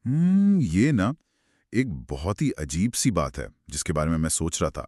ये ना एक बहुत ही अजीब सी बात है जिसके बारे में मैं सोच रहा था।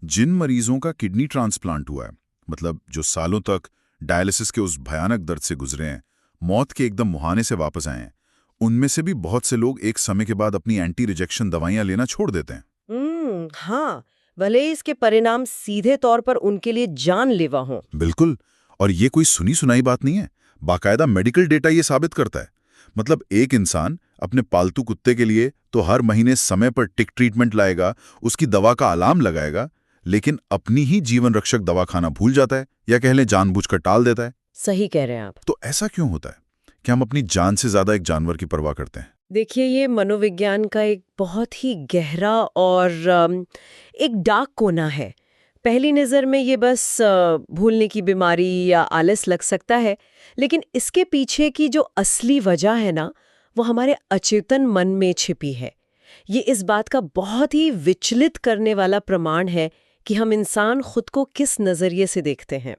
जिन मरीजों का किडनी ट्रांसप्लांट हुआ है, मतलब जो सालों तक डायलिसिस के उस भयानक दर्द से गुजरे हैं, मौत के एकदम मुहाने से वापस आए हैं, उनमें से भी बहुत से लोग एक समय के बाद अपनी एंटी रिजेक्शन दवाइयां लेना छोड़ देते हैं। हाँ। भले ही इसके परिणाम सीधे तौर पर उनके लिए जानलेवा हों। बिल्कुल। और ये कोई सुनी सुनाई बात नहीं है, बाकायदा मेडिकल डेटा ये साबित करता है। मतलब एक इंसान अपने पालतू कुत्ते के लिए तो हर महीने समय पर टिक ट्रीटमेंट लाएगा, उसकी दवा का अलार्म लगाएगा, लेकिन अपनी ही जीवन रक्षक दवा खाना भूल जाता है या कह लें जानबूझकर टाल देता है। सही कह रहे हैं आप। तो ऐसा क्यों होता है कि हम अपनी जान से ज्यादा एक जानवर की परवाह करते हैं? देखिए, ये मनोविज्ञान का एक बहुत ही गहरा और एक डार्क कोना है। पहली नज़र में ये बस भूलने की बीमारी या आलस लग सकता है, लेकिन इसके पीछे की जो असली वजह है ना, वो हमारे अचेतन मन में छिपी है। ये इस बात का बहुत ही विचलित करने वाला प्रमाण है कि हम इंसान खुद को किस नज़रिए से देखते हैं।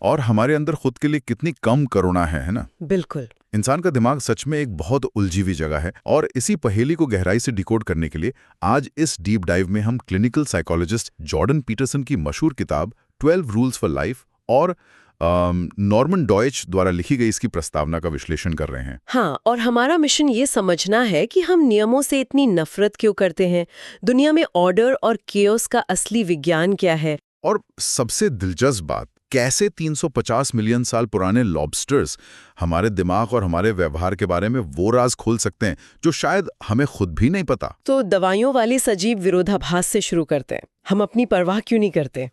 और हमारे अंदर खुद के लिए कितनी कम करुणा है ना? बिल्कुल। इंसान का दिमाग सच में एक बहुत उलझी हुई जगह है, और इसी पहेली को गहराई से डिकोड करने के लिए आज इस डीप डाइव में हम क्लिनिकल साइकोलॉजिस्ट जॉर्डन पीटरसन की मशहूर किताब 12 रूल्स फॉर लाइफ और नॉर्मन डॉयच द्वारा लिखी गई इसकी प्रस्तावना का विश्लेषण कर रहे हैं। हाँ, और हमारा मिशन ये समझना है कि हम नियमों से इतनी नफरत क्यों करते हैं, दुनिया में ऑर्डर और केओस का असली विज्ञान क्या है। और सबसे दिलचस्प बात, कैसे 350 मिलियन साल पुराने लॉबस्टर्स हमारे दिमाग और हमारे व्यवहार के बारे में वो राज खोल सकते हैं जो शायद हमें खुद भी नहीं पता। तो दवाइयों वाली सजीव विरोधाभास से शुरू करते हैं। हम अपनी परवाह क्यों नहीं करते?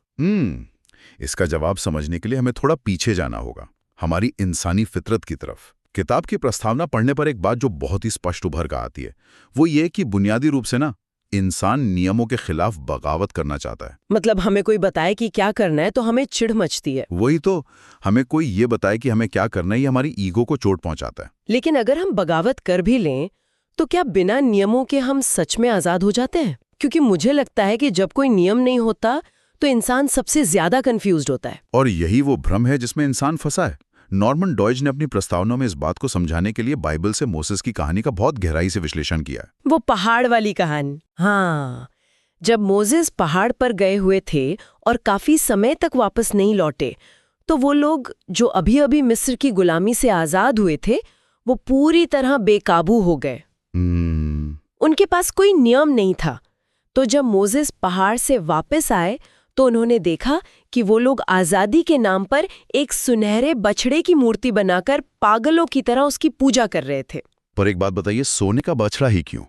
इसका जवाब समझने के लिए हमें थोड़ा पीछे जाना होगा, हमारी इंसानी फितरत की तरफ। किताब की प्रस्तावना पढ़ने पर एक बात जो बहुत ही स्पष्ट उभर कर आती है, वो ये कि बुनियादी रूप से ना इंसान नियमों के खिलाफ बगावत करना चाहता है। मतलब हमें कोई बताए कि क्या करना है तो हमें चिढ़ मचती है। वही तो, हमें कोई ये बताए कि हमें क्या करना है, ये हमारी ईगो को चोट पहुंचाता है। लेकिन अगर हम बगावत कर भी लें तो क्या बिना नियमों के हम सच में आजाद हो जाते हैं? क्योंकि मुझे लगता है कि जब कोई नियम नहीं होता तो इंसान सबसे ज्यादा कंफ्यूज्ड होता है। और यही वो भ्रम है जिसमें इंसान फंसा है। नॉर्मन डॉयज ने अपनी प्रस्तावना में इस बात को समझाने के लिए बाइबल से मोसेस की कहानी का बहुत गहराई से विश्लेषण किया है। वो पहाड़ वाली कहानी। हाँ, जब मोसेस पहाड़ पर गए हुए थे और काफी समय तक वापस नहीं लौटे, तो वो लोग जो अभी अभी मिस्र की गुलामी से आजाद हुए थे, वो पूरी तरह बेकाबू हो गए। उनके पास कोई नियम नहीं था। तो जब मोसेस पहाड़ से वापस आए तो उन्होंने देखा कि वो लोग आजादी के नाम पर एक सुनहरे बछड़े की मूर्ति बनाकर पागलों की तरह उसकी पूजा कर रहे थे। पर एक बात बताइए, सोने का बछड़ा ही क्यों?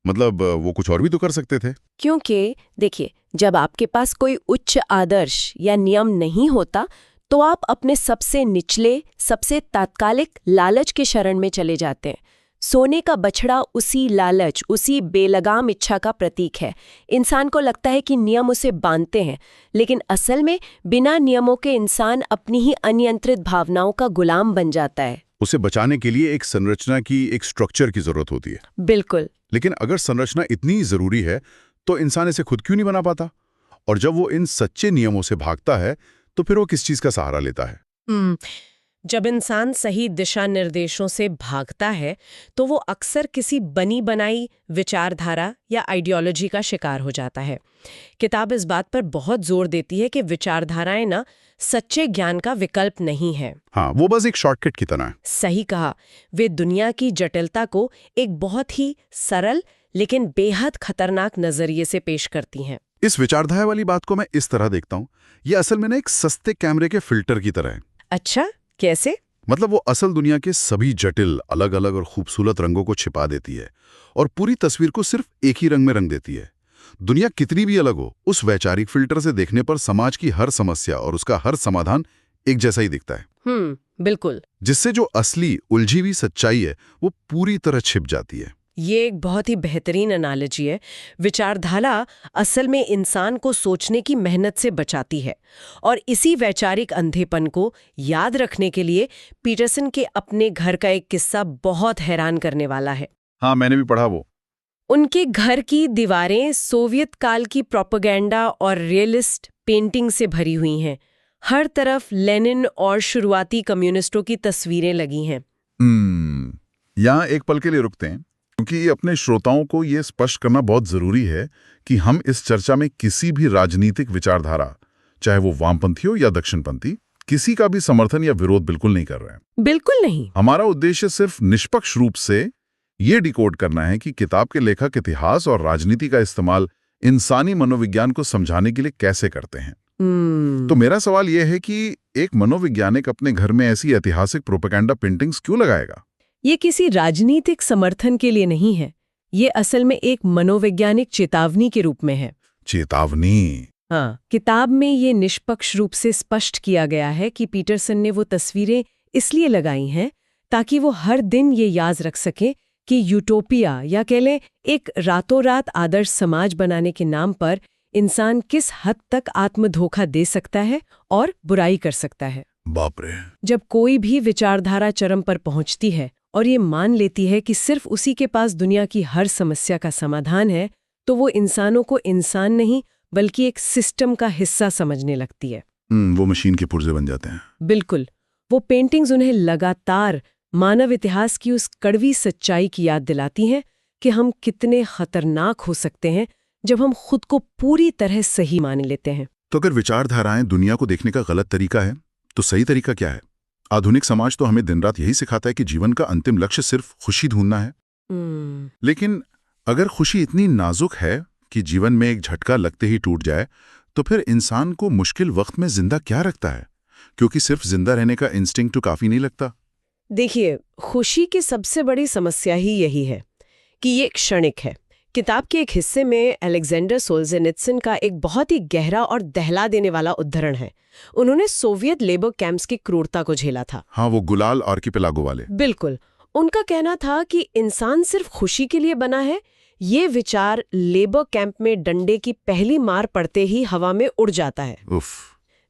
मतलब वो कुछ और भी तो कर सकते थे। क्योंकि देखिए, जब आपके पास कोई उच्च आदर्श या नियम नहीं होता तो आप अपने सबसे निचले, सबसे तात्कालिक लालच के शरण में चले जाते हैं। सोने का बछड़ा उसी लालच, उसी बेलगाम इच्छा का प्रतीक है। इंसान को लगता है कि नियम उसे बांधते हैं, लेकिन असल में बिना नियमों के इंसान अपनी ही अनियंत्रित भावनाओं का गुलाम बन जाता है। उसे बचाने के लिए एक संरचना की, एक स्ट्रक्चर की जरूरत होती है। बिल्कुल। लेकिन अगर संरचना इतनी जरूरी है तो इंसान इसे खुद क्यों नहीं बना पाता? और जब वो इन सच्चे नियमों से भागता है तो फिर वो किस चीज का सहारा लेता है? जब इंसान सही दिशा निर्देशों से भागता है तो वो अक्सर किसी बनी बनाई विचारधारा या आइडियोलॉजी का शिकार हो जाता है। किताब इस बात पर बहुत जोर देती है कि विचारधाराएं ना सच्चे ज्ञान का विकल्प नहीं है। हाँ, वो बस एक शॉर्टकट की तरह है। सही कहा। वे दुनिया की जटिलता को एक बहुत ही सरल लेकिन बेहद खतरनाक नजरिए से पेश करती हैं। इस विचारधारा वाली बात को मैं इस तरह देखता हूँ, ये असल में ना एक सस्ते कैमरे के फिल्टर की तरह है। अच्छा, कैसे? मतलब वो असल दुनिया के सभी जटिल, अलग अलग और खूबसूरत रंगों को छिपा देती है और पूरी तस्वीर को सिर्फ एक ही रंग में रंग देती है। दुनिया कितनी भी अलग हो, उस वैचारिक फिल्टर से देखने पर समाज की हर समस्या और उसका हर समाधान एक जैसा ही दिखता है। बिल्कुल। जिससे जो असली उलझी हुई सच्चाई है वो पूरी तरह छिप जाती है। ये एक बहुत ही बेहतरीन एनालॉजी है। विचारधारा असल में इंसान को सोचने की मेहनत से बचाती है, और इसी वैचारिक अंधेपन को याद रखने के लिए पीटरसन के अपने घर का एक किस्सा बहुत हैरान करने वाला है। हाँ, मैंने भी पढ़ा वो। उनके घर की दीवारें सोवियत काल की प्रोपेगेंडा और रियलिस्ट पेंटिंग से भरी हुई हैं। हर तरफ लेनिन और शुरुआती कम्युनिस्टों की तस्वीरें लगी हैं। यहाँ एक पल के लिए रुकते हैं। क्योंकि अपने श्रोताओं को ये स्पष्ट करना बहुत जरूरी है कि हम इस चर्चा में किसी भी राजनीतिक विचारधारा, चाहे वो वामपंथी हो या दक्षिणपंथी, किसी का भी समर्थन या विरोध बिल्कुल नहीं कर रहे हैं। बिल्कुल नहीं। हमारा उद्देश्य सिर्फ निष्पक्ष रूप से ये डिकोड करना है कि किताब के लेखक इतिहास और राजनीति का इस्तेमाल इंसानी मनोविज्ञान को समझाने के लिए कैसे करते हैं। तो मेरा सवाल यह है कि एक मनोवैज्ञानिक अपने घर में ऐसी ऐतिहासिक प्रोपेगेंडा पेंटिंग्स क्यों लगाएगा? ये किसी राजनीतिक समर्थन के लिए नहीं है। ये असल में एक मनोवैज्ञानिक चेतावनी के रूप में है। चेतावनी? हाँ, किताब में ये निष्पक्ष रूप से स्पष्ट किया गया है कि पीटरसन ने वो तस्वीरें इसलिए लगाई हैं ताकि वो हर दिन ये याद रख सके कि यूटोपिया या कह लें एक रातों रात आदर्श समाज बनाने के नाम पर इंसान किस हद तक आत्मधोखा दे सकता है और बुराई कर सकता है। बाप रे! जब कोई भी विचारधारा चरम पर पहुंचती है और ये मान लेती है कि सिर्फ उसी के पास दुनिया की हर समस्या का समाधान है, तो वो इंसानों को इंसान नहीं बल्कि एक सिस्टम का हिस्सा समझने लगती है। वो मशीन के पुर्जे बन जाते हैं। बिल्कुल। वो पेंटिंग्स उन्हें लगातार मानव इतिहास की उस कड़वी सच्चाई की याद दिलाती हैं कि हम कितने खतरनाक हो सकते हैं जब हम खुद को पूरी तरह सही मान लेते हैं। तो अगर विचारधाराएं दुनिया को देखने का गलत तरीका है, तो सही तरीका क्या है? आधुनिक समाज तो हमें दिन रात यही सिखाता है कि जीवन का अंतिम लक्ष्य सिर्फ खुशी ढूंढना है। लेकिन अगर खुशी इतनी नाजुक है कि जीवन में एक झटका लगते ही टूट जाए, तो फिर इंसान को मुश्किल वक्त में जिंदा क्या रखता है? क्योंकि सिर्फ जिंदा रहने का इंस्टिंक्ट तो काफी नहीं लगता। देखिए, खुशी की सबसे बड़ी समस्या ही यही है कि ये क्षणिक है। किताब के एक हिस्से में अलेक्जेंडर सोल्जेनित्सिन का एक बहुत ही गहरा और दहला देने वाला उद्धरण है। उन्होंने सोवियत लेबर कैंप्स की क्रूरता को झेला था। हाँ, वो गुलाल आर्किपेलागो वाले। बिल्कुल। उनका कहना था कि इंसान सिर्फ खुशी के लिए बना है। ये विचार लेबर कैंप में डंडे की पहली मार पड़ते ही हवा में उड़ जाता है। उफ।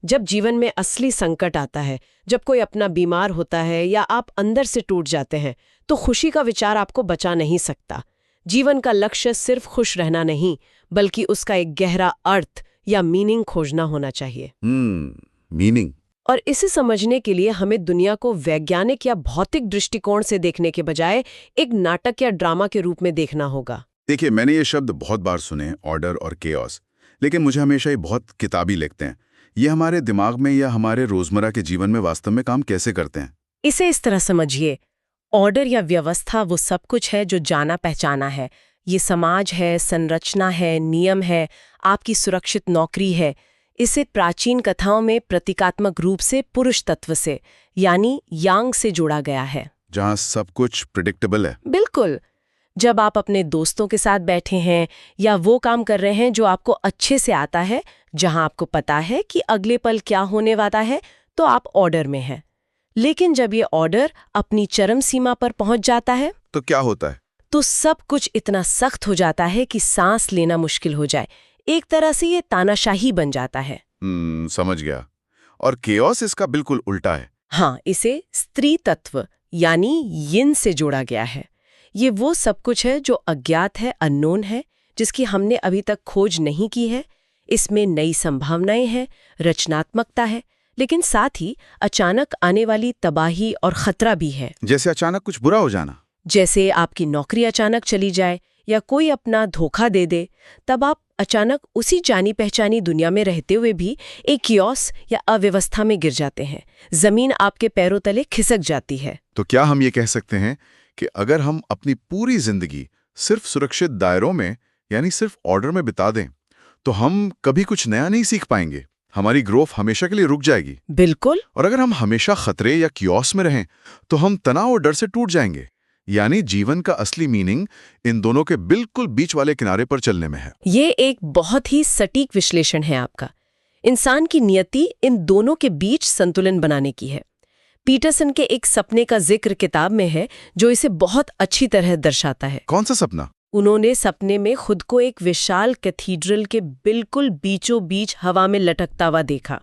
जब जीवन में असली संकट आता है, जब कोई अपना बीमार होता है या आप अंदर से टूट जाते हैं, तो खुशी का विचार आपको बचा नहीं सकता। जीवन का लक्ष्य सिर्फ खुश रहना नहीं, बल्कि उसका एक गहरा अर्थ या मीनिंग खोजना होना चाहिए। मीनिंग। और इसे समझने के लिए हमें दुनिया को वैज्ञानिक या भौतिक दृष्टिकोण से देखने के बजाय एक नाटक या ड्रामा के रूप में देखना होगा। देखिए, मैंने ये शब्द बहुत बार सुने, ऑर्डर और केओस, लेकिन मुझे हमेशा ये बहुत किताबी लगते हैं। ये हमारे दिमाग में या हमारे रोजमर्रा के जीवन में वास्तव में काम कैसे करते हैं? इसे इस तरह समझिए, ऑर्डर या व्यवस्था वो सब कुछ है जो जाना पहचाना है। ये समाज है, संरचना है, नियम है, आपकी सुरक्षित नौकरी है। इसे प्राचीन कथाओं में प्रतीकात्मक रूप से पुरुष तत्व से यानी यांग से जोड़ा गया है, जहाँ सब कुछ प्रिडिक्टेबल है। बिल्कुल। जब आप अपने दोस्तों के साथ बैठे हैं या वो काम कर रहे हैं जो आपको अच्छे से आता है, जहां आपको पता है कि अगले पल क्या होने वाला है, तो आप ऑर्डर में हैं। लेकिन जब ये ऑर्डर अपनी चरम सीमा पर पहुंच जाता है, तो क्या होता है? तो सब कुछ इतना सख्त हो जाता है कि सांस लेना मुश्किल हो जाए। एक तरह से ये तानाशाही बन जाता है। समझ गया। और केओस इसका बिल्कुल उल्टा है। हाँ, इसे स्त्री तत्व यानी यिन से जोड़ा गया है। ये वो सब कुछ है जो अज्ञात है, अननोन है, जिसकी हमने अभी तक खोज नहीं की है। इसमें नई संभावनाएं हैं, रचनात्मकता है, लेकिन साथ ही अचानक आने वाली तबाही और खतरा भी है। जैसे अचानक कुछ बुरा हो जाना। जैसे आपकी नौकरी अचानक चली जाए या कोई अपना धोखा दे दे, तब आप अचानक उसी जानी पहचानी दुनिया में रहते हुए भी एक कियोस या अव्यवस्था में गिर जाते हैं। जमीन आपके पैरों तले खिसक जाती है। तो क्या हम ये कह सकते हैं कि अगर हम अपनी पूरी जिंदगी सिर्फ सुरक्षित दायरों में यानी सिर्फ ऑर्डर में बिता दें, तो हम कभी कुछ नया नहीं सीख पाएंगे? हमारी ग्रोथ हमेशा के लिए रुक जाएगी। बिल्कुल। और अगर हम हमेशा खतरे या कियोस में रहें, तो हम तनाव और डर से टूट जाएंगे। यानी जीवन का असली मीनिंग इन दोनों के बिल्कुल बीच वाले किनारे पर चलने में है। ये एक बहुत ही सटीक विश्लेषण है आपका। इंसान की नियति इन दोनों के बीच संतुलन बनाने की है। पीटरसन के एक सपने का जिक्र किताब में है जो इसे बहुत अच्छी तरह दर्शाता है। कौन सा सपना? उन्होंने सपने में खुद को एक विशाल कैथीड्रल के बिल्कुल बीचों बीच हवा में लटकता हुआ देखा।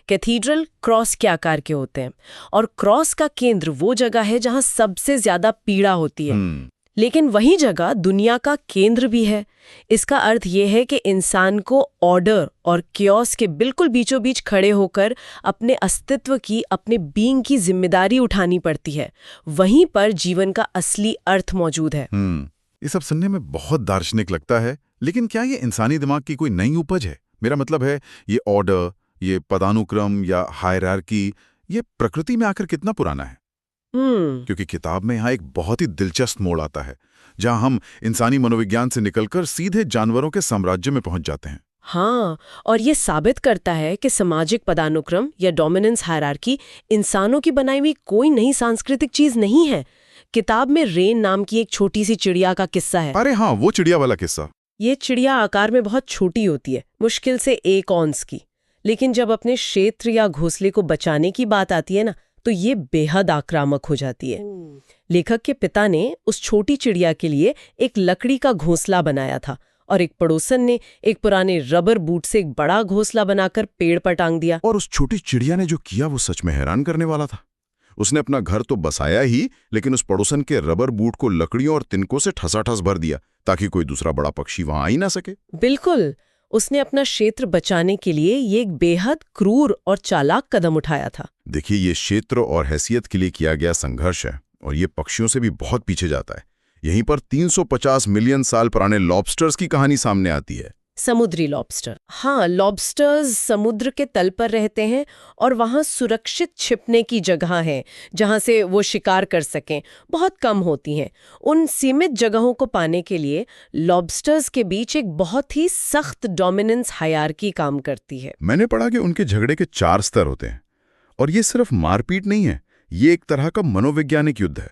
कैथीड्रल क्रॉस के आकार के होते हैं और क्रॉस का केंद्र वो जगह है जहां सबसे ज्यादा पीड़ा होती है। लेकिन वही जगह दुनिया का केंद्र भी है। इसका अर्थ ये है कि इंसान को ऑर्डर और कियोस के बिल्कुल बीचों बीच खड़े होकर अपने अस्तित्व की, अपने बीइंग की जिम्मेदारी उठानी पड़ती है। वहीं पर जीवन का असली अर्थ मौजूद है। ये सब सुनने में बहुत दार्शनिक लगता है, लेकिन क्या ये इंसानी दिमाग की कोई नई उपज है? मेरा मतलब है, ये ऑर्डर, ये पदानुक्रम या हायरार्की, ये प्रकृति में आकर कितना पुराना है? क्योंकि किताब में यहाँ एक बहुत ही दिलचस्प मोड़ आता है, जहाँ हम इंसानी मनोविज्ञान से निकलकर सीधे जानवरों के साम्राज्य में पहुंच जाते हैं। हाँ, और ये साबित करता है कि सामाजिक पदानुक्रम या डोमिनेंस हायरार्की इंसानों की बनाई हुई कोई नई सांस्कृतिक चीज नहीं है। किताब में रेन नाम की एक छोटी सी चिड़िया का किस्सा है। अरे हाँ, वो चिड़िया वाला किस्सा। ये चिड़िया आकार में बहुत छोटी होती है, मुश्किल से 1 औंस की, लेकिन जब अपने क्षेत्र या घोंसले को बचाने की बात आती है ना, तो ये बेहद आक्रामक हो जाती है। लेखक के पिता ने उस छोटी चिड़िया के लिए एक लकड़ी का घोंसला बनाया था और एक पड़ोसन ने एक पुराने रबर बूट से एक बड़ा घोंसला बनाकर पेड़ पर टांग दिया। और उस छोटी चिड़िया ने जो किया वो सच में हैरान करने वाला था। उसने अपना घर तो बसाया ही, लेकिन उस पड़ोसन के रबर बूट को लकड़ियों और तिनकों से ठसाठस भर दिया ताकि कोई दूसरा बड़ा पक्षी वहां आ ही ना सके। बिल्कुल, उसने अपना क्षेत्र बचाने के लिए ये एक बेहद क्रूर और चालाक कदम उठाया था। देखिए, ये क्षेत्र और हैसियत के लिए किया गया संघर्ष है, और ये पक्षियों से भी बहुत पीछे जाता है। यहीं पर 350 मिलियन साल पुराने लॉबस्टर्स की कहानी सामने आती है। समुद्री लॉबस्टर। हाँ, लॉबस्टर्स समुद्र के तल पर रहते हैं और वहाँ सुरक्षित छिपने की जगह है जहाँ से वो शिकार कर सकें, बहुत कम होती हैं। उन सीमित जगहों को पाने के लिए लॉबस्टर्स के बीच एक बहुत ही सख्त डोमिनेंस हायरार्की काम करती है। मैंने पढ़ा कि उनके झगड़े के 4 स्तर होते हैं, और ये सिर्फ मारपीट नहीं है, ये एक तरह का मनोवैज्ञानिक युद्ध है।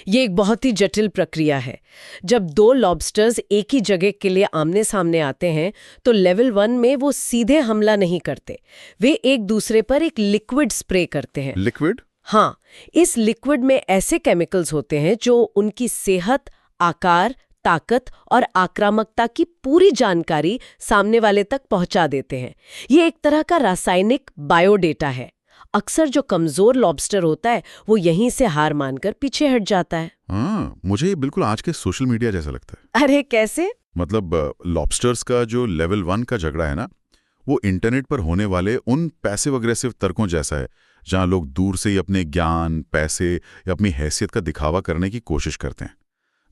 ये एक बहुत ही जटिल प्रक्रिया है। जब 2 लॉबस्टर्स एक ही जगह के लिए आमने सामने आते हैं तो लेवल 1 में वो सीधे हमला नहीं करते, वे एक दूसरे पर एक लिक्विड स्प्रे करते हैं। लिक्विड? हाँ, इस लिक्विड में ऐसे केमिकल्स होते हैं जो उनकी सेहत, आकार, ताकत और आक्रामकता की पूरी जानकारी सामने वाले तक पहुंचा देते हैं। ये एक तरह का रासायनिक बायोडेटा है। अक्सर जो कमजोर लॉबस्टर होता है वो यहीं से हार मानकर पीछे हट जाता है। हाँ, मुझे ये बिल्कुल आज के सोशल मीडिया जैसा लगता है। अरे कैसे? मतलब लॉबस्टर्स का जो लेवल 1 का झगड़ा है ना, वो इंटरनेट पर होने वाले उन पैसिव अग्रेसिव तर्कों जैसा है, जहां लोग दूर से ही अपने ज्ञान, पैसे या अपनी हैसियत का दिखावा करने की कोशिश करते हैं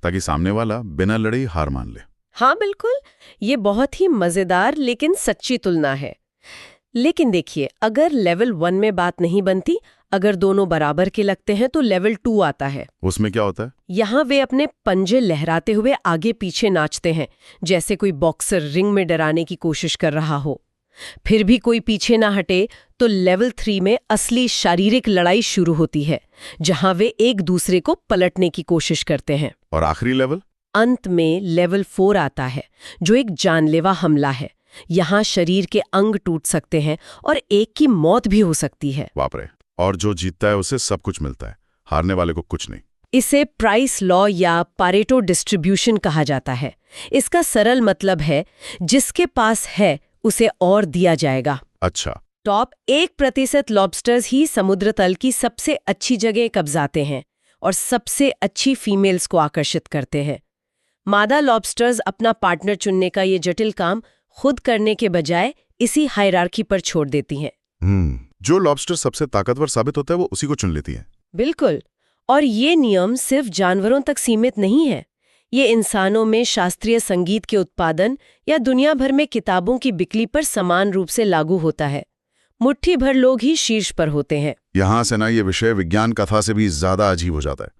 ताकि सामने वाला बिना लड़े ही हार मान ले। हाँ बिल्कुल, ये बहुत ही मजेदार लेकिन सच्ची तुलना है। लेकिन देखिए, अगर लेवल 1 में बात नहीं बनती, अगर दोनों बराबर के लगते हैं तो लेवल 2 आता है। उसमें क्या होता है? यहाँ वे अपने पंजे लहराते हुए आगे पीछे नाचते हैं, जैसे कोई बॉक्सर रिंग में डराने की कोशिश कर रहा हो। फिर भी कोई पीछे ना हटे तो लेवल 3 में असली शारीरिक लड़ाई शुरू होती है, जहां वे एक दूसरे को पलटने की कोशिश करते हैं। और आखिरी लेवल? अंत में लेवल 4 आता है, जो एक जानलेवा हमला है। यहाँ शरीर के अंग टूट सकते हैं और एक की मौत भी हो सकती है। बाप रे! और जो जीतता है उसे सब कुछ मिलता है, हारने वाले को कुछ नहीं। इसे प्राइस लॉ या पारेटो डिस्ट्रीब्यूशन कहा जाता है। इसका सरल मतलब है, जिसके पास है उसे और दिया जाएगा। अच्छा। टॉप 1% लॉबस्टर्स ही समुद्र तल की सबसे अच्छी जगह कब्जाते हैं और सबसे अच्छी फीमेल्स को आकर्षित करते हैं। मादा लॉबस्टर्स अपना पार्टनर चुनने का ये जटिल काम खुद करने के बजाय इसी हायरार्की पर छोड़ देती हैं। जो लॉबस्टर सबसे ताकतवर साबित होता है वो उसी को चुन लेती है। बिल्कुल। और ये नियम सिर्फ जानवरों तक सीमित नहीं है, ये इंसानों में शास्त्रीय संगीत के उत्पादन या दुनिया भर में किताबों की बिक्री पर समान रूप से लागू होता है। मुट्ठी भर लोग ही शीर्ष पर होते हैं। यहां से ना ये विषय विज्ञान कथा से भी ज्यादा अजीब हो जाता है।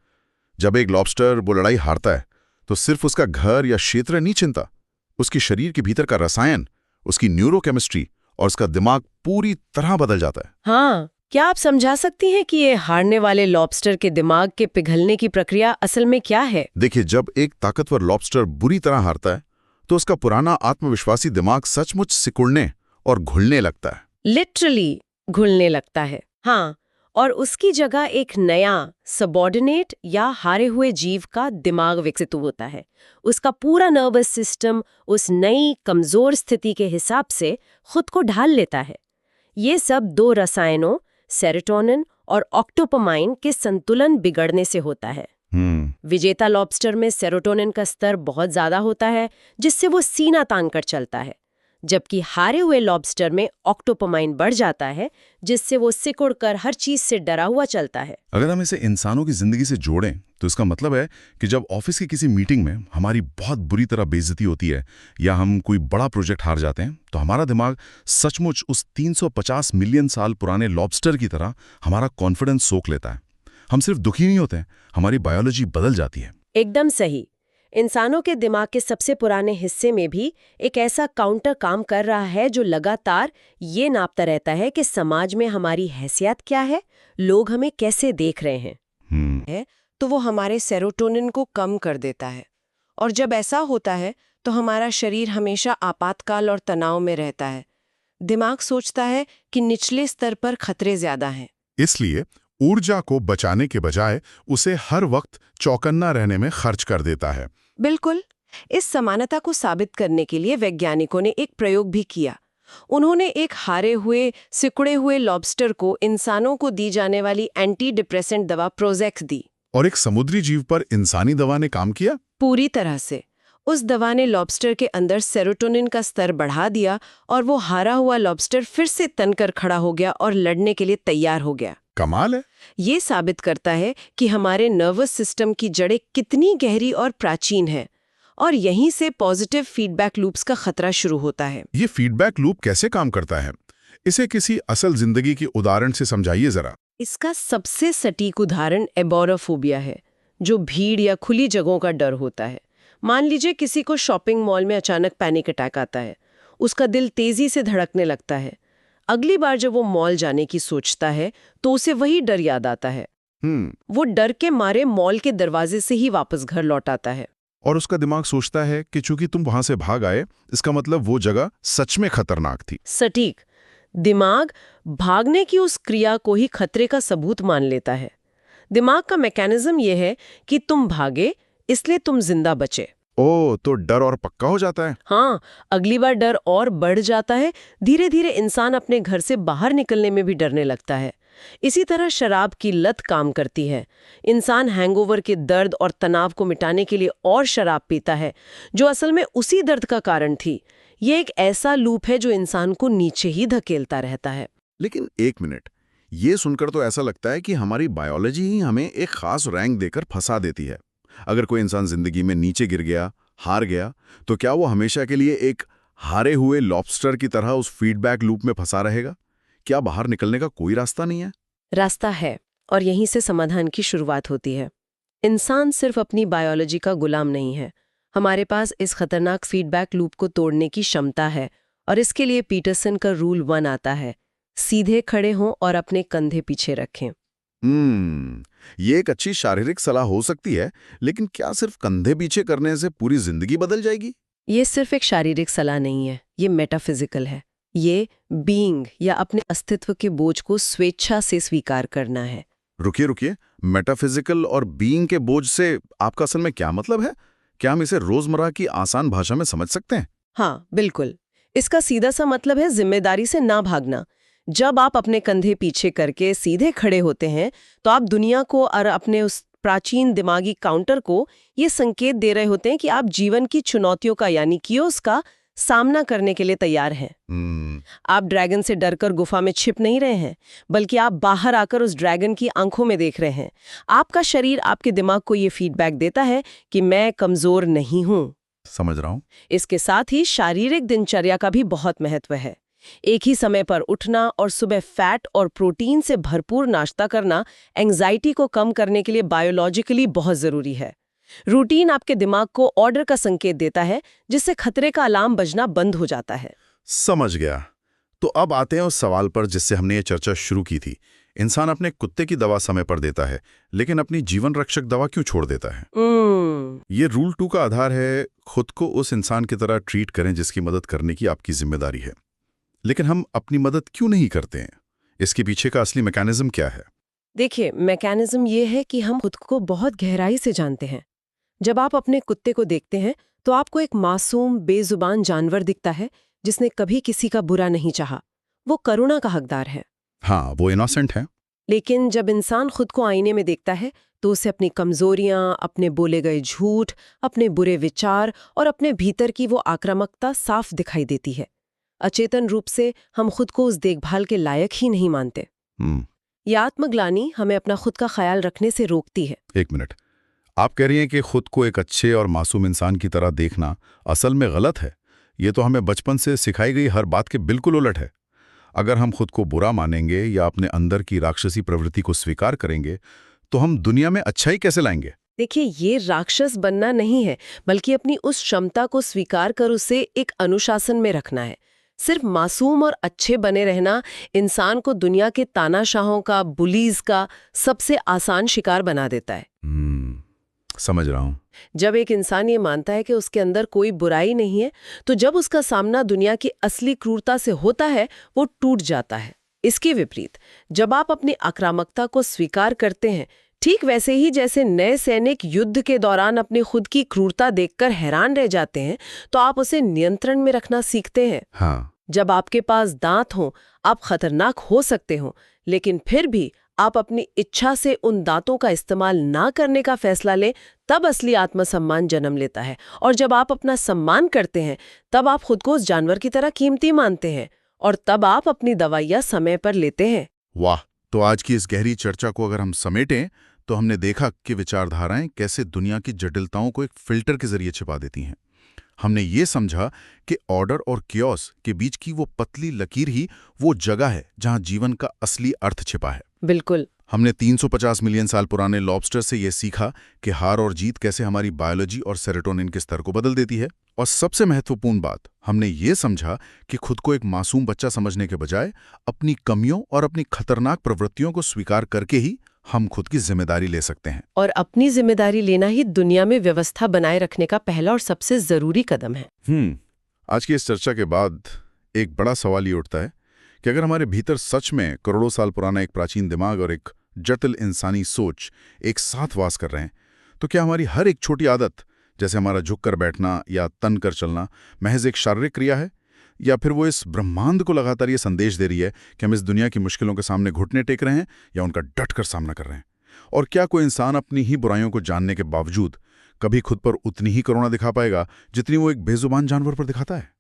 जब एक लॉबस्टर वो लड़ाई हारता है तो सिर्फ उसका घर या क्षेत्र नहीं चिंता, उसकी शरीर के भीतर का रसायन, उसकी न्यूरोकेमिस्ट्री और उसका दिमाग पूरी तरह बदल जाता है। हाँ, क्या आप समझा सकती हैं कि ये हारने वाले लॉबस्टर के दिमाग के पिघलने की प्रक्रिया असल में क्या है? देखिए, जब एक ताकतवर लॉबस्टर बुरी तरह हारता है तो उसका पुराना आत्मविश्वासी दिमाग सचमुच सिकुड़ने और घुलने लगता है। लिटरली घुलने लगता है। हाँ, और उसकी जगह एक नया सबऑर्डिनेट या हारे हुए जीव का दिमाग विकसित होता है। उसका पूरा नर्वस सिस्टम उस नई कमजोर स्थिति के हिसाब से खुद को ढाल लेता है। ये सब 2 रसायनों सेरोटोनिन और ऑक्टोपामाइन के संतुलन बिगड़ने से होता है। विजेता लॉबस्टर में सेरोटोनिन का स्तर बहुत ज्यादा होता है, जिससे वो सीना तान कर चलता है, जबकि हारे हुए लॉबस्टर में ऑक्टोपमाइन बढ़ जाता है, जिससे वो सिकुड़कर हर चीज से डरा हुआ चलता है। अगर हम इसे इंसानों की जिंदगी से जोड़ें तो इसका मतलब है कि जब ऑफिस की किसी मीटिंग में हमारी बहुत बुरी तरह बेइज्जती होती है या हम कोई बड़ा प्रोजेक्ट हार जाते हैं तो हमारा दिमाग सचमुच उस 350 मिलियन साल पुराने लॉबस्टर की तरह हमारा कॉन्फिडेंस सोख लेता है। हम सिर्फ दुखी नहीं होते हैं, हमारी बायोलॉजी बदल जाती है। एकदम सही। इंसानों के दिमाग के सबसे पुराने हिस्से में भी एक ऐसा काउंटर काम कर रहा है जो लगातार ये नापता रहता है कि समाज में हमारी हैसियत क्या है, लोग हमें कैसे देख रहे हैं। तो वो हमारे सेरोटोनिन को कम कर देता है, और जब ऐसा होता है तो हमारा शरीर हमेशा आपातकाल और तनाव में रहता है। दिमाग सोचता है कि निचले स्तर पर खतरे ज्यादा हैं। इसलिए ऊर्जा को बचाने के बजाय उसे हर वक्त चौकन्ना रहने में खर्च कर देता है। बिल्कुल। इस समानता को साबित करने के लिए वैज्ञानिकों ने एक प्रयोग भी किया। उन्होंने एक हारे हुए, सिकुड़े हुए लॉबस्टर को इंसानों को दी जाने वाली एंटी डिप्रेसेंट दवा प्रोजेक्स दी। और एक समुद्री जीव पर इंसानी दवा ने काम किया? पूरी तरह से। उस दवा ने लॉबस्टर के अंदर सेरोटोनिन का स्तर बढ़ा दिया और वो हारा हुआ लॉबस्टर फिर से तनकर खड़ा हो गया और लड़ने के लिए तैयार हो गया। कमाल है। ये साबित करता है कि हमारे नर्वस सिस्टम की जड़ें कितनी गहरी और प्राचीन हैं, और यहीं से पॉजिटिव फीडबैक लूप्स का खतरा शुरू होता है। ये फीडबैक लूप कैसे काम करता है? इसे किसी असल जिंदगी की उदाहरण से समझाइए जरा। इसका सबसे सटीक उदाहरण एगोराफोबिया है, जो भीड़ या खुली जगहों का डर होता है। मान लीजिए किसी को शॉपिंग मॉल में अचानक पैनिक अटैक आता है। उसका दिल तेजी से धड़कने लगता है। अगली बार जब वो मॉल जाने की सोचता है तो उसे वही डर याद आता है। वो डर के मारे मॉल के दरवाजे से ही वापस घर लौट आता है। और उसका दिमाग सोचता है कि चूंकि तुम वहां से भाग आए, इसका मतलब वो जगह सच में खतरनाक थी। सटीक। दिमाग भागने की उस क्रिया को ही खतरे का सबूत मान लेता है। दिमाग का मैकेनिज्म यह है कि तुम भागे इसलिए तुम जिंदा बचे। ओ, तो डर और पक्का हो जाता है। हाँ, अगली बार डर और बढ़ जाता है। धीरे धीरे इंसान अपने घर से बाहर निकलने में भी डरने लगता है। इसी तरह शराब की लत काम करती है। इंसान हैंगओवर के दर्द और तनाव को मिटाने के लिए और शराब पीता है, जो असल में उसी दर्द का कारण थी। ये एक ऐसा लूप है जो इंसान को नीचे ही धकेलता रहता है। लेकिन एक मिनट, ये सुनकर तो ऐसा लगता है कि हमारी बायोलॉजी ही हमें एक खास रैंक देकर फंसा देती है। अगर कोई इंसान जिंदगी में नीचे गिर गया, हार गया, तो क्या वो हमेशा के लिए एक हारे हुए लॉबस्टर की तरह उस फीडबैक लूप में फंसा रहेगा? क्या बाहर निकलने का कोई रास्ता नहीं है? रास्ता है, और यहीं से समाधान की शुरुआत होती है। इंसान सिर्फ अपनी बायोलॉजी का गुलाम नहीं है। हमारे पास इस खतरनाक फीडबैक लूप को तोड़ने की क्षमता है, और इसके लिए पीटरसन का रूल 1 आता है: सीधे खड़े हों और अपने कंधे पीछे रखें। ये एक अच्छी शारीरिक सलाह हो सकती है, लेकिन क्या सिर्फ कंधे पीछे करने से पूरी जिंदगी बदल जाएगी? ये सिर्फ एक शारीरिक सलाह नहीं है, ये मेटाफिजिकल है। ये बीइंग या अपने अस्तित्व के बोझ को स्वेच्छा से स्वीकार करना है। रुकिए, मेटाफिजिकल और बीइंग के बोझ से आपका असल में क्या मतलब है? क्या हम इसे रोजमर्रा की आसान भाषा में समझ सकते हैं? हाँ, बिल्कुल। इसका सीधा सा मतलब है जिम्मेदारी से ना भागना। जब आप अपने कंधे पीछे करके सीधे खड़े होते हैं, तो आप दुनिया को और अपने उस प्राचीन दिमागी काउंटर को ये संकेत दे रहे होते हैं कि आप जीवन की चुनौतियों का, यानी कियोस्क का सामना करने के लिए तैयार हैं। आप ड्रैगन से डरकर गुफा में छिप नहीं रहे हैं, बल्कि आप बाहर आकर उस ड्रैगन की आंखों में देख रहे हैं। आपका शरीर आपके दिमाग को ये फीडबैक देता है कि मैं कमजोर नहीं हूं। समझ रहा हूं। इसके साथ ही शारीरिक दिनचर्या का भी बहुत महत्व है। एक ही समय पर उठना और सुबह फैट और प्रोटीन से भरपूर नाश्ता करना एंजाइटी को कम करने के लिए बायोलॉजिकली बहुत जरूरी है। रूटीन आपके दिमाग को ऑर्डर का संकेत देता है, जिससे खतरे का अलार्म बजना बंद हो जाता है। समझ गया। तो अब आते हैं उस सवाल पर जिससे हमने ये चर्चा शुरू की थी। इंसान अपने कुत्ते की दवा समय पर देता है, लेकिन अपनी जीवन रक्षक दवा क्यों छोड़ देता है? ये रूल 2 का आधार है, खुद को उस इंसान की तरह ट्रीट करें जिसकी मदद करने की आपकी जिम्मेदारी है। लेकिन हम अपनी मदद क्यों नहीं करते हैं? इसके पीछे का असली मैकेनिज्म क्या है? देखिए, मैकेनिज्म ये है कि हम खुद को बहुत गहराई से जानते हैं। जब आप अपने कुत्ते को देखते हैं तो आपको एक मासूम, बेजुबान जानवर दिखता है जिसने कभी किसी का बुरा नहीं चाहा। वो करुणा का हकदार है। हाँ, वो इनोसेंट है। लेकिन जब इंसान खुद को आईने में देखता है तो उसे अपनी कमजोरियां, अपने बोले गए झूठ, अपने बुरे विचार और अपने भीतर की वो आक्रामकता साफ दिखाई देती है। अचेतन रूप से हम खुद को उस देखभाल के लायक ही नहीं मानते। ये आत्मग्लानि हमें अपना खुद का ख्याल रखने से रोकती है। एक मिनट, आप कह रही हैं कि खुद को एक अच्छे और मासूम इंसान की तरह देखना असल में गलत है। ये तो हमें बचपन से सिखाई गई हर बात के बिल्कुल उलट है। अगर हम खुद को बुरा मानेंगे या अपने अंदर की राक्षसी प्रवृत्ति को स्वीकार करेंगे तो हम दुनिया में अच्छाई कैसे लाएंगे? देखिए, ये राक्षस बनना नहीं है, बल्कि अपनी उस क्षमता को स्वीकार कर उसे एक अनुशासन में रखना है। सिर्फ मासूम और अच्छे बने रहना इंसान को दुनिया के तानाशाहों का, बुलीज का सबसे आसान शिकार बना देता है। समझ रहा हूं। जब एक इंसान ये मानता है कि उसके अंदर कोई बुराई नहीं है, तो जब उसका सामना दुनिया की असली क्रूरता से होता है, वो टूट जाता है। इसके विपरीत, जब आप अपनी आक्रामकता को स्वीकार करते हैं, ठीक वैसे ही जैसे नए सैनिक युद्ध के दौरान अपनी खुद की क्रूरता देखकर हैरान रह जाते हैं, तो आप उसे नियंत्रण में रखना सीखते हैं। हाँ। जब आपके पास दांत हों, आप खतरनाक हो सकते हो, लेकिन फिर भी आप अपनी इच्छा से उन दांतों का इस्तेमाल ना करने का फैसला लें, तब असली आत्मसम्मान जन्म लेता है। और जब आप अपना सम्मान करते हैं, तब आप खुद को उस जानवर की तरह कीमती मानते हैं, और तब आप अपनी दवाइयाँ समय पर लेते हैं। वाह! तो आज की इस गहरी चर्चा को अगर हम समेटें तो हमने देखा कि विचारधाराएं कैसे दुनिया की जटिलताओं को एक फिल्टर के जरिए छिपा देती हैं। हमने ये समझा कि ऑर्डर और कियोस के बीच की वो पतली लकीर ही वो जगह है जहां जीवन का असली अर्थ छिपा है। बिल्कुल। हमने 350 मिलियन साल पुराने लॉबस्टर से ये सीखा कि हार और जीत कैसे हमारी बायोलॉजी और सेरोटोनिन के स्तर को बदल देती है। और सबसे महत्वपूर्ण बात, हमने ये समझा कि खुद को एक मासूम बच्चा समझने के बजाय अपनी कमियों और अपनी खतरनाक प्रवृत्तियों को स्वीकार करके ही हम खुद की जिम्मेदारी ले सकते हैं। और अपनी जिम्मेदारी लेना ही दुनिया में व्यवस्था बनाए रखने का पहला और सबसे जरूरी कदम है। आज की इस चर्चा के बाद एक बड़ा सवाल ये उठता है कि अगर हमारे भीतर सच में करोड़ों साल पुराना एक प्राचीन दिमाग और एक जटिल इंसानी सोच एक साथ वास कर रहे हैं, तो क्या हमारी हर एक छोटी आदत, जैसे हमारा झुककर बैठना या तन कर चलना, महज एक शारीरिक क्रिया है, या फिर वो इस ब्रह्मांड को लगातार ये संदेश दे रही है कि हम इस दुनिया की मुश्किलों के सामने घुटने टेक रहे हैं या उनका डटकर सामना कर रहे हैं? और क्या कोई इंसान अपनी ही बुराइयों को जानने के बावजूद कभी खुद पर उतनी ही करुणा दिखा पाएगा जितनी वो एक बेजुबान जानवर पर दिखाता है?